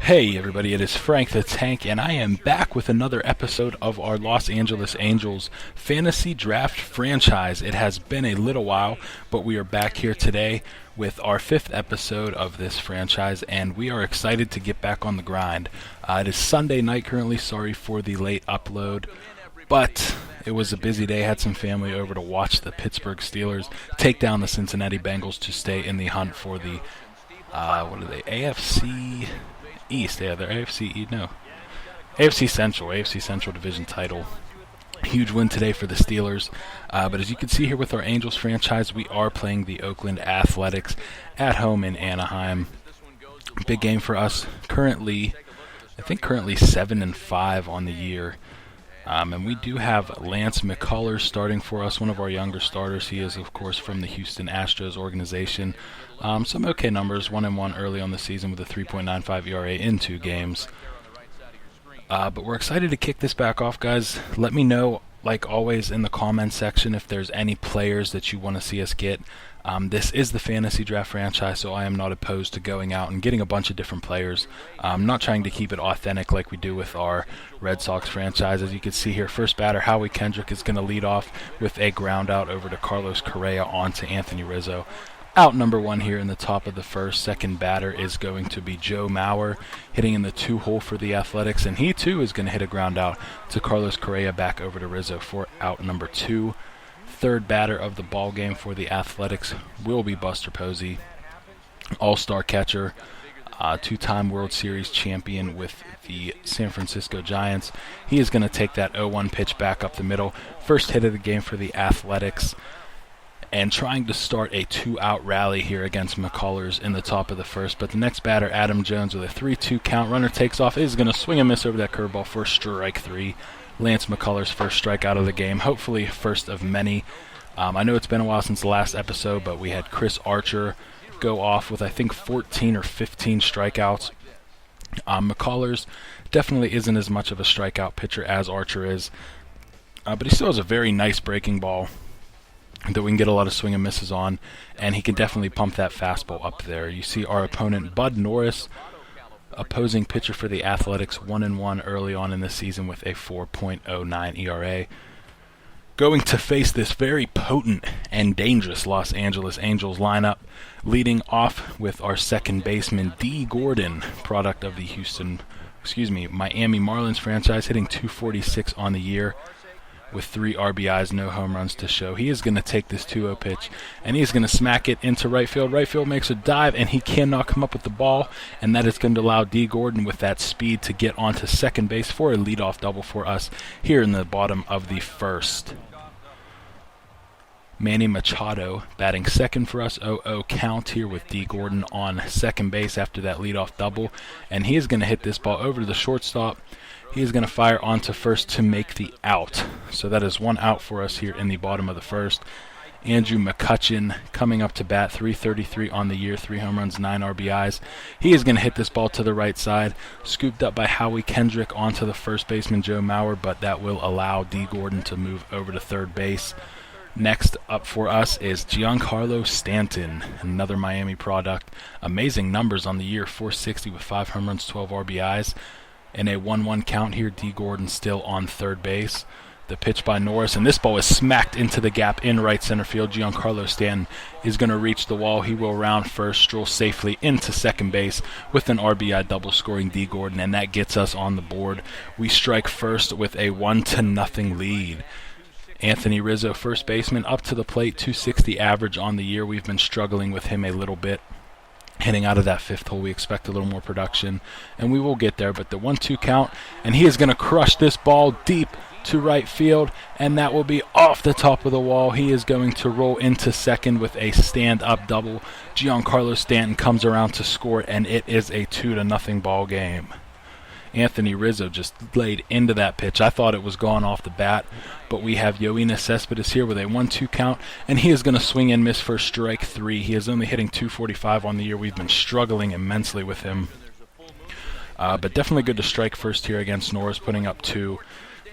Hey everybody, it is Frank the Tank, and I am back with another episode of our Los Angeles Angels Fantasy Draft franchise. It has been a little while, but we are back here today with our fifth episode of this franchise, and we are excited to get back on the grind. It is Sunday night currently, sorry for the late upload, but it was a busy day. Had some family over to watch the Pittsburgh Steelers take down the Cincinnati Bengals to stay in the hunt for the, AFC East. Yeah, they're AFC Central Division title. Huge win today for the Steelers. But as you can see here with our Angels franchise, we are playing the Oakland Athletics at home in Anaheim. Big game for us. Currently 7-5 on the year. And we do have Lance McCullers starting for us, one of our younger starters. He is, of course, from the Houston Astros organization. Some okay numbers, 1-1 early on the season with a 3.95 ERA in 2 games. But we're excited to kick this back off, guys. Let me know, like always, in the comments section if there's any players that you want to see us get. This is the Fantasy Draft franchise, so I am not opposed to going out and getting a bunch of different players. I'm not trying to keep it authentic like we do with our Red Sox franchise. As you can see here, first batter, Howie Kendrick, is going to lead off with a ground out over to Clutch-rea onto Anthony Rizzo. Out number 1 here in the top of the first. Second batter is going to be Joe Mauer, hitting in the 2-hole for the Athletics, and he too is going to hit a ground out to Clutch-rea back over to Rizzo for out number 2. Third batter of the ball game for the Athletics will be Buster Posey, all-star catcher, 2-time World Series champion with the San Francisco Giants. He is going to take that 0-1 pitch back up the middle. First hit of the game for the Athletics, and trying to start a 2-out rally here against McCullers in the top of the first. But the next batter, Adam Jones, with a 3-2 count. Runner takes off, is going to swing and miss over that curveball for strike 3. Lance McCullers' first strikeout of the game, hopefully first of many. I know it's been a while since the last episode, but we had Chris Archer go off with, I think, 14 or 15 strikeouts. McCullers definitely isn't as much of a strikeout pitcher as Archer is, but he still has a very nice breaking ball that we can get a lot of swing and misses on, and he can definitely pump that fastball up there. You see our opponent, Bud Norris, opposing pitcher for the Athletics, 1-1 early on in the season with a 4.09 ERA. Going to face this very potent and dangerous Los Angeles Angels lineup, leading off with our second baseman, D. Gordon, product of the Miami Marlins franchise, hitting .246 on the year with 3 RBIs, no home runs to show. He is going to take this 2-0 pitch, and he's going to smack it into right field. Right field makes a dive, and he cannot come up with the ball, and that is going to allow D. Gordon with that speed to get onto second base for a leadoff double for us here in the bottom of the first. Manny Machado batting second for us, 0-0 count here with D. Gordon on second base after that leadoff double, and he is going to hit this ball over to the shortstop. He is going to fire onto first to make the out. So that is 1 out for us here in the bottom of the first. Andrew McCutchen coming up to bat, .333 on the year, 3 home runs, 9 RBIs. He is going to hit this ball to the right side, scooped up by Howie Kendrick onto the first baseman, Joe Mauer, but that will allow D. Gordon to move over to third base. Next up for us is Giancarlo Stanton, another Miami product. Amazing numbers on the year, .460 with 5 home runs, 12 RBIs. In a 1-1 count here, D. Gordon still on third base. The pitch by Norris, and this ball is smacked into the gap in right center field. Giancarlo Stanton is going to reach the wall. He will round first, stroll safely into second base with an RBI double scoring D. Gordon, and that gets us on the board. We strike first with a 1-0 lead. Anthony Rizzo, first baseman, up to the plate, .260 average on the year. We've been struggling with him a little bit. Hitting out of that 5th hole, we expect a little more production, and we will get there. But the 1-2 count, and he is going to crush this ball deep to right field, and that will be off the top of the wall. He is going to roll into second with a stand-up double. Giancarlo Stanton comes around to score, and it is a 2-0 ball game. Anthony Rizzo just laid into that pitch. I thought it was gone off the bat, but we have Yoenis Cespedes here with a 1-2 count, and he is going to swing and miss for strike 3. He is only hitting .245 on the year. We've been struggling immensely with him. But definitely good to strike first here against Norris, putting up 2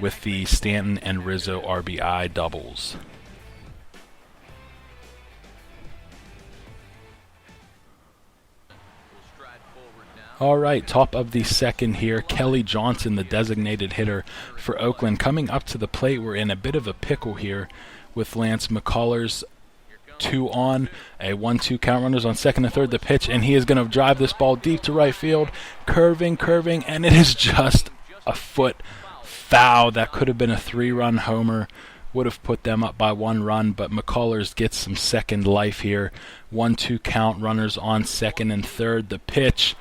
with the Stanton and Rizzo RBI doubles. All right, top of the second here, Kelly Johnson, the designated hitter for Oakland, coming up to the plate. We're in a bit of a pickle here with Lance McCullers. 2 on, a 1-2 count, runners on second and third. The pitch, and he is going to drive this ball deep to right field, curving, and it is just a foot foul. That could have been a 3-run homer, would have put them up by 1 run, but McCullers gets some second life here. 1-2 count, runners on second and third. The pitch,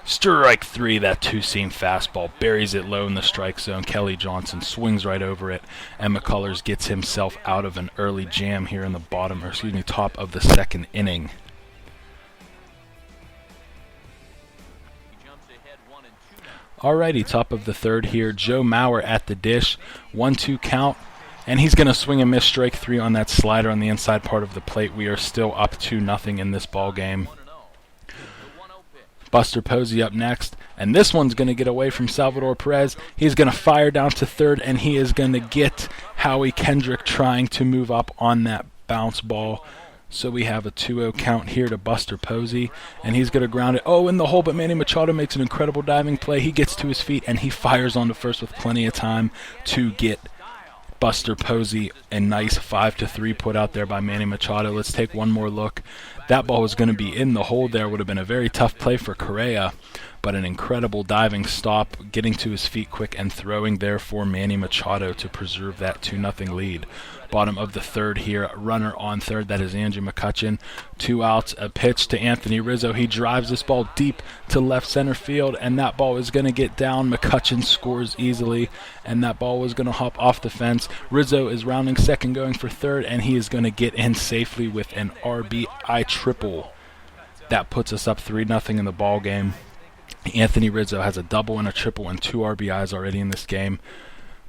strike 3, that 2-seam fastball, buries it low in the strike zone. Kelly Johnson swings right over it, and McCullers gets himself out of an early jam here in the top of the second inning. Alrighty, top of the third here, Joe Mauer at the dish, 1-2 count, and he's going to swing and miss, strike 3 on that slider on the inside part of the plate. We are still up 2-0 in this ball game. Buster Posey up next, and this one's going to get away from Salvador Perez. He's going to fire down to third, and he is going to get Howie Kendrick trying to move up on that bounce ball. So we have a 2-0 count here to Buster Posey, and he's going to ground it. Oh, in the hole, but Manny Machado makes an incredible diving play. He gets to his feet, and he fires onto first with plenty of time to get Buster Posey. A nice 5-3 put out there by Manny Machado. Let's take one more look. That ball was going to be in the hole there. Would have been a very tough play for Correa, but an incredible diving stop, getting to his feet quick and throwing there for Manny Machado to preserve that 2-0 lead. Bottom of the third here, runner on third, that is Andrew McCutchen. 2 outs, a pitch to Anthony Rizzo. He drives this ball deep to left center field, and that ball is going to get down. McCutchen scores easily, and that ball was going to hop off the fence. Rizzo is rounding second, going for third, and he is going to get in safely with an RBI triple. That puts us up 3-0 in the ball game. Anthony Rizzo has a double and a triple and 2 RBIs already in this game.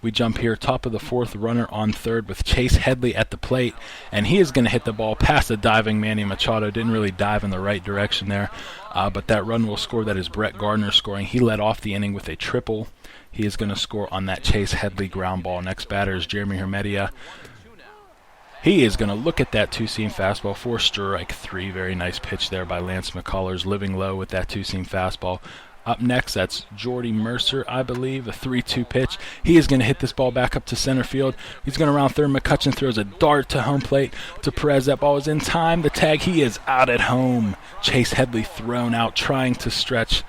We jump here, top of the fourth, runner on third with Chase Headley at the plate, and he is going to hit the ball past the diving Manny Machado. Didn't really dive in the right direction there, but that run will score. That is Brett Gardner scoring. He led off the inning with a triple. He is going to score on that Chase Headley ground ball. Next batter is Jeremy Hermedia. He is going to look at that 2-seam fastball for strike 3. Very nice pitch there by Lance McCullers, living low with that 2-seam fastball. Up next, that's Jordy Mercer, I believe, a 3-2 pitch. He is going to hit this ball back up to center field. He's going to round third. McCutchen throws a dart to home plate to Perez. That ball is in time. The tag, he is out at home. Chase Headley thrown out, trying to stretch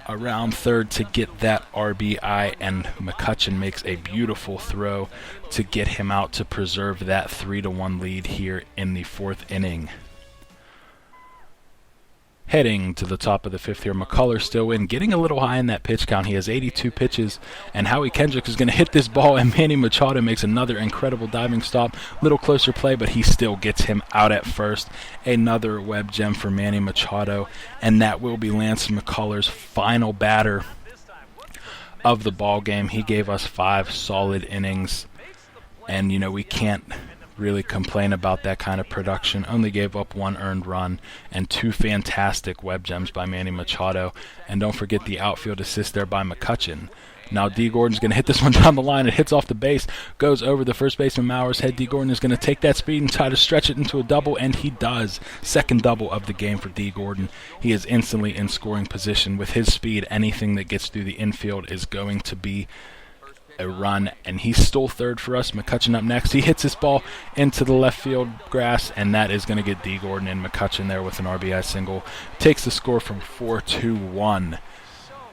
around third to get that RBI, and McCutchen makes a beautiful throw to get him out to preserve that 3-1 lead here in the fourth inning. Heading to the top of the fifth here, McCullers still in, getting a little high in that pitch count. He has 82 pitches, and Howie Kendrick is going to hit this ball, and Manny Machado makes another incredible diving stop. Little closer play, but he still gets him out at first. Another web gem for Manny Machado, and that will be Lance McCullers' final batter of the ball game. He gave us 5 solid innings, and we can't really complain about that kind of production. Only gave up 1 earned run and 2 fantastic web gems by Manny Machado. And don't forget the outfield assist there by McCutchen. Now D. Gordon's going to hit this one down the line. It hits off the base, goes over the first baseman Mauer's head. D. Gordon is going to take that speed and try to stretch it into a double, and he does. Second double of the game for D. Gordon. He is instantly in scoring position. With his speed, anything that gets through the infield is going to be a run, and he stole third for us. McCutchen up next. He hits this ball into the left field grass, and that is going to get D. Gordon and McCutchen there with an RBI single. Takes the score from 4-1.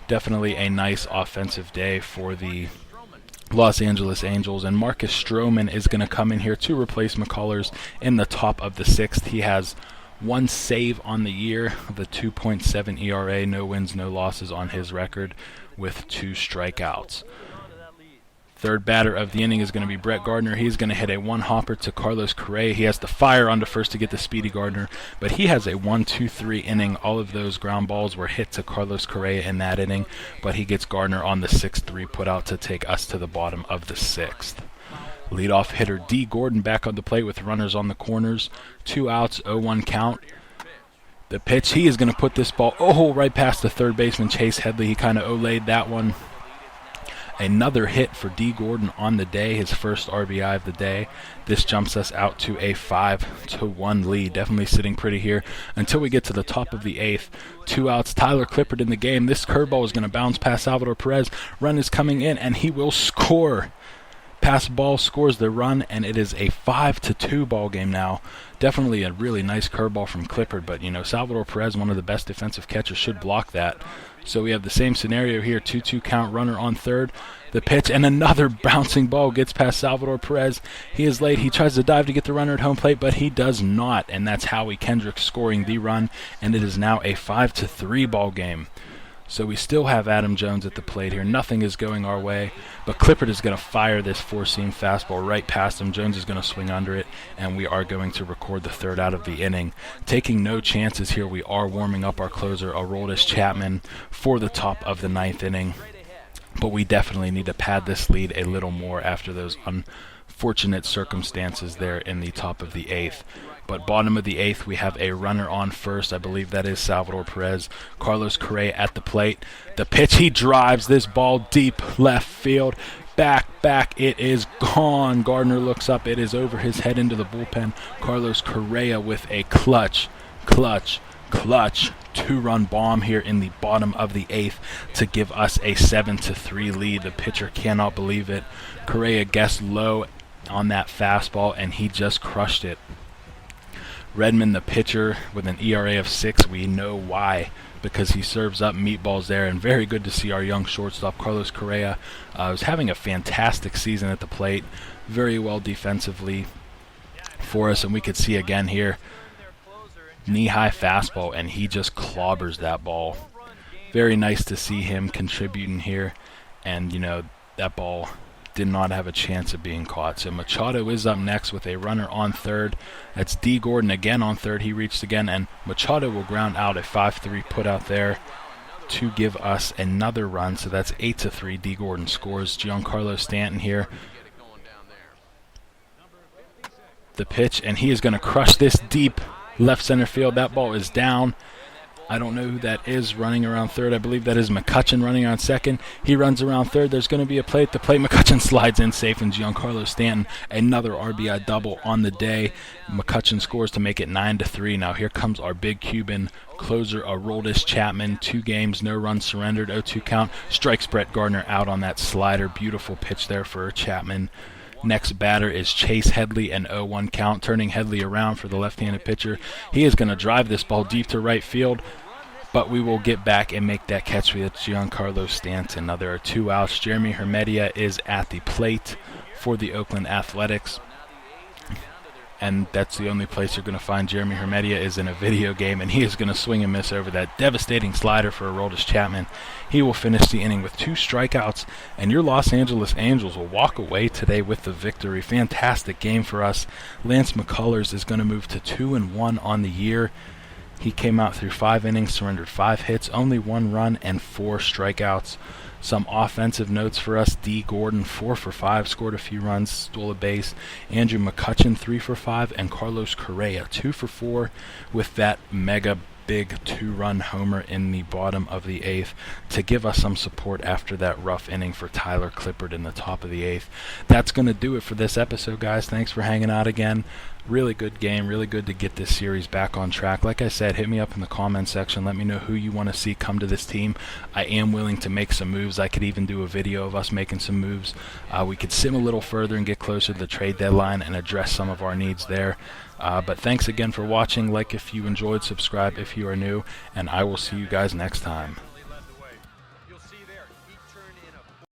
Definitely a nice offensive day for the Los Angeles Angels, and Marcus Stroman is going to come in here to replace McCullers in the top of the sixth. He has 1 save on the year, the 2.7 ERA, no wins, no losses on his record with 2 strikeouts. Third batter of the inning is going to be Brett Gardner. He's going to hit a 1-hopper to Carlos Correa. He has to fire onto first to get the speedy Gardner, but he has a 1-2-3 inning. All of those ground balls were hit to Carlos Correa in that inning, but he gets Gardner on the 6-3 put out to take us to the bottom of the 6th. Leadoff hitter D. Gordon back on the plate with runners on the corners. 2 outs, 0-1 count. The pitch, he is going to put this ball right past the third baseman Chase Headley. He kind of olayed that one. Another hit for D. Gordon on the day, his first RBI of the day. This jumps us out to a 5-1 lead. Definitely sitting pretty here until we get to the top of the 8th. 2 outs, Tyler Clippard in the game. This curveball is going to bounce past Salvador Perez. Run is coming in, and he will score. Pass ball scores the run, and it is a 5-2 ball game now. Definitely a really nice curveball from Clippard, but Salvador Perez, one of the best defensive catchers, should block that. So we have the same scenario here, 2-2 count, runner on third. The pitch, and another bouncing ball gets past Salvador Perez. He is late. He tries to dive to get the runner at home plate, but he does not, and that's Howie Kendricks scoring the run, and it is now a 5-3 ball game. So we still have Adam Jones at the plate here. Nothing is going our way, but Clippard is going to fire this four-seam fastball right past him. Jones is going to swing under it, and we are going to record the 3rd out of the inning. Taking no chances here, we are warming up our closer, Aroldis Chapman, for the top of the 9th inning. But we definitely need to pad this lead a little more after those unfortunate circumstances there in the top of the 8th. But bottom of the 8th, we have a runner on first. I believe that is Salvador Perez. Carlos Correa at the plate. The pitch, he drives this ball deep left field. Back, it is gone. Gardner looks up. It is over his head into the bullpen. Carlos Correa with a clutch 2-run bomb here in the bottom of the 8th to give us a 7-3 lead. The pitcher cannot believe it. Correa guessed low on that fastball, and he just crushed it. Redmond, the pitcher, with an ERA of 6. We know why, because he serves up meatballs there, and very good to see our young shortstop, Carlos Correa, was having a fantastic season at the plate, very well defensively for us, and we could see again here, knee-high fastball, and he just clobbers that ball. Very nice to see him contributing here, and that ball did not have a chance of being caught. So Machado is up next with a runner on third. That's D. Gordon again on third. He reached again, and Machado will ground out a 5-3 put out there to give us another run. So that's 8-3. D. Gordon scores. Giancarlo Stanton here. The pitch, and he is going to crush this deep left center field. That ball is down. I don't know who that is running around third. I believe that is McCutchen running on second. He runs around third. There's going to be a play at the plate. McCutchen slides in safe, and Giancarlo Stanton, another RBI double on the day. McCutchen scores to make it 9-3. Now here comes our big Cuban closer, Aroldis Chapman. 2 games, no runs surrendered, 0-2 count. Strikes Brett Gardner out on that slider. Beautiful pitch there for Chapman. Next batter is Chase Headley, an 0-1 count, turning Headley around for the left-handed pitcher. He is going to drive this ball deep to right field, but we will get back and make that catch with Giancarlo Stanton. Now there are 2 outs. Jeremy Hermedia is at the plate for the Oakland Athletics, and that's the only place you're going to find Jeremy Hermedia is in a video game, and he is going to swing and miss over that devastating slider for Aroldis Chapman. He will finish the inning with 2 strikeouts, and your Los Angeles Angels will walk away today with the victory. Fantastic game for us. Lance McCullers is going to move to 2-1 on the year. He came out through 5 innings, surrendered 5 hits, only 1 run, and 4 strikeouts. Some offensive notes for us. D. Gordon, 4 for 5, scored a few runs, stole a base. Andrew McCutchen, 3 for 5, and Carlos Correa, 2 for 4, with that mega big 2-run homer in the bottom of the 8th to give us some support after that rough inning for Tyler Clippard in the top of the 8th. That's going to do it for this episode, guys. Thanks for hanging out again. Really good game, really good to get this series back on track. Like I said, hit me up in the comment section. Let me know who you want to see come to this team. I am willing to make some moves. I could even do a video of us making some moves. We could sim a little further and get closer to the trade deadline and address some of our needs there. But thanks again for watching. Like if you enjoyed, subscribe if you are new, and I will see you guys next time.